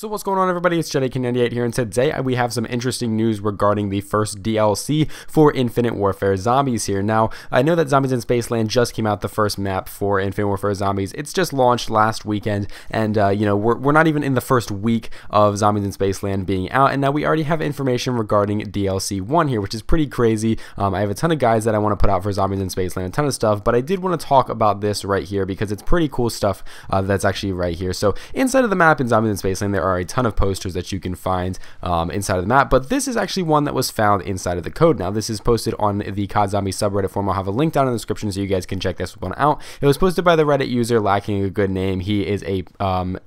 So what's going on, everybody? It's JediKing98 here, and today we have some interesting news regarding the first DLC for Infinite Warfare Zombies here. Now, I know that Zombies in Spaceland just came out, the first map for Infinite Warfare Zombies. It's just launched last weekend, and you know, we're not even in the first week of Zombies in Spaceland being out, and now we already have information regarding DLC 1 here, which is pretty crazy. I have a ton of guides that I want to put out for Zombies in Spaceland, a ton of stuff, but I did want to talk about this right here because it's pretty cool stuff that's actually right here. So inside of the map in Zombies in Spaceland, there are a ton of posters that you can find inside of the map, but this is actually one that was found inside of the code. Now, this is posted on the COD Zombie subreddit forum. I'll have a link down in the description so you guys can check this one out. It was posted by the Reddit user Lacking a Good Name. He is a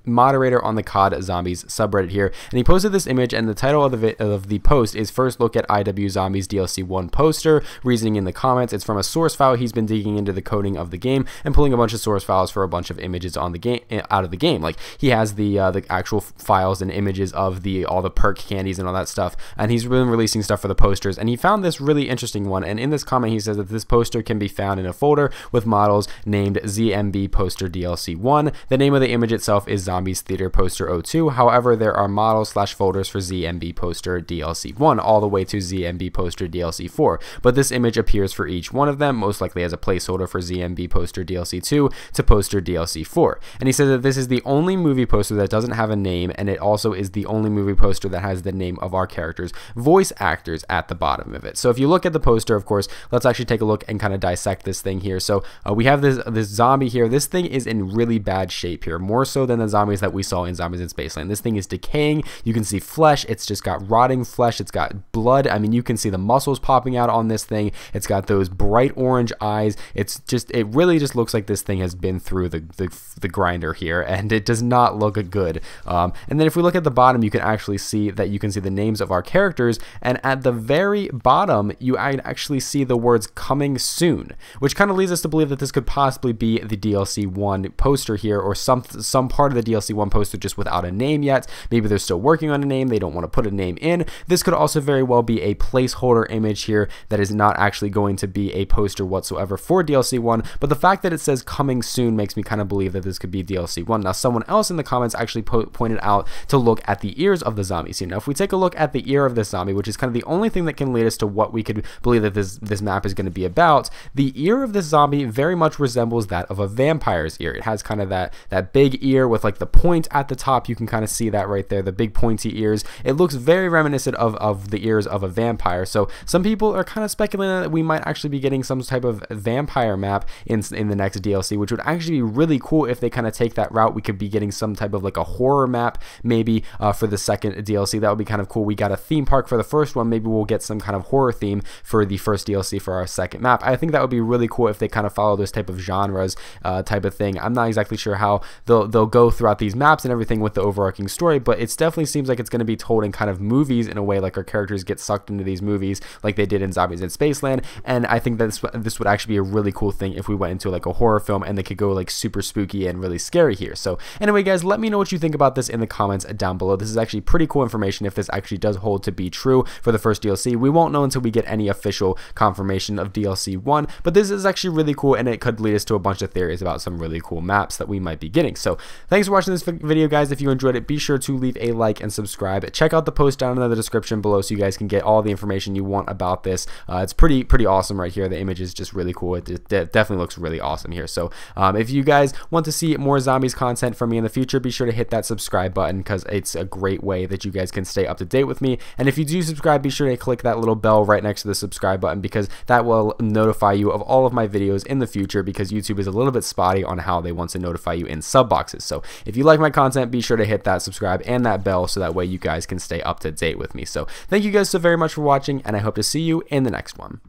moderator on the COD Zombies subreddit here, and he posted this image, and the title of the post is "First Look at IW Zombies DLC 1 Poster." Reasoning in the comments. It's from a source file. He's been digging into the coding of the game and pulling a bunch of source files for a bunch of images on the game, out of the game. Like, he has the actual files and images of all the perk candies and all that stuff, and he's been releasing stuff for the posters, and he found this really interesting one. And in this comment, he says that this poster can be found in a folder with models named ZMB Poster DLC 1. The name of the image itself is Zombies Theater Poster 02. However, there are models / folders for ZMB Poster DLC 1 all the way to ZMB Poster DLC 4, but this image appears for each one of them, most likely as a placeholder for ZMB Poster DLC 2 to Poster DLC 4. And he says that this is the only movie poster that doesn't have a name, and it also is the only movie poster that has the name of our characters' voice actors at the bottom of it. So if you look at the poster, of course, let's actually take a look and kind of dissect this thing here. So we have this zombie here. This thing is in really bad shape here, more so than the zombies that we saw in Zombies in Spaceland. This thing is decaying. You can see flesh. It's just got rotting flesh. It's got blood. I mean, you can see the muscles popping out on this thing. It's got those bright orange eyes. It really just looks like this thing has been through the grinder here, and it does not look good. And then if we look at the bottom, you can actually see that you can see the names of our characters, and at the very bottom you actually see the words "coming soon," which kind of leads us to believe that this could possibly be the DLC 1 poster here, or some part of the DLC 1 poster just without a name yet. Maybe they're still working on a name, they don't want to put a name in. This could also very well be a placeholder image here that is not actually going to be a poster whatsoever for DLC 1, but the fact that it says "coming soon" makes me kind of believe that this could be DLC 1. Now, someone else in the comments actually pointed out to look at the ears of the zombies here. Now, if we take a look at the ear of this zombie, which is kind of the only thing that can lead us to what we could believe that this map is going to be about, the ear of this zombie very much resembles that of a vampire's ear. It has kind of that big ear with like the point at the top. You can kind of see that right there, the big pointy ears. It looks very reminiscent of the ears of a vampire. So some people are kind of speculating that we might actually be getting some type of vampire map in the next DLC, which would actually be really cool if they kind of take that route. We could be getting some type of like a horror map maybe for the second DLC. That would be kind of cool. We got a theme park for the first one. Maybe we'll get some kind of horror theme for the first DLC for our second map. I think that would be really cool if they kind of follow those type of genres type of thing. I'm not exactly sure how they'll go throughout these maps and everything with the overarching story, but it definitely seems like it's going to be told in kind of movies in a way, like our characters get sucked into these movies like they did in Zombies in Spaceland. And I think that this would actually be a really cool thing if we went into like a horror film and they could go like super spooky and really scary here. So anyway, guys, let me know what you think about this in the comments down below. This is actually pretty cool information if this actually does hold to be true for the first DLC. We won't know until we get any official confirmation of DLC 1, but this is actually really cool, and it could lead us to a bunch of theories about some really cool maps that we might be getting. So thanks for watching this video, guys. If you enjoyed it, be sure to leave a like and subscribe. Check out the post down in the description below so you guys can get all the information you want about this. It's pretty awesome right here. The image is just really cool. It definitely looks really awesome here. So if you guys want to see more zombies content from me in the future, be sure to hit that subscribe button because it's a great way that you guys can stay up to date with me. And if you do subscribe, be sure to click that little bell right next to the subscribe button because that will notify you of all of my videos in the future, because YouTube is a little bit spotty on how they want to notify you in sub boxes. So if you like my content, be sure to hit that subscribe and that bell so that way you guys can stay up to date with me. So thank you guys so very much for watching, and I hope to see you in the next one.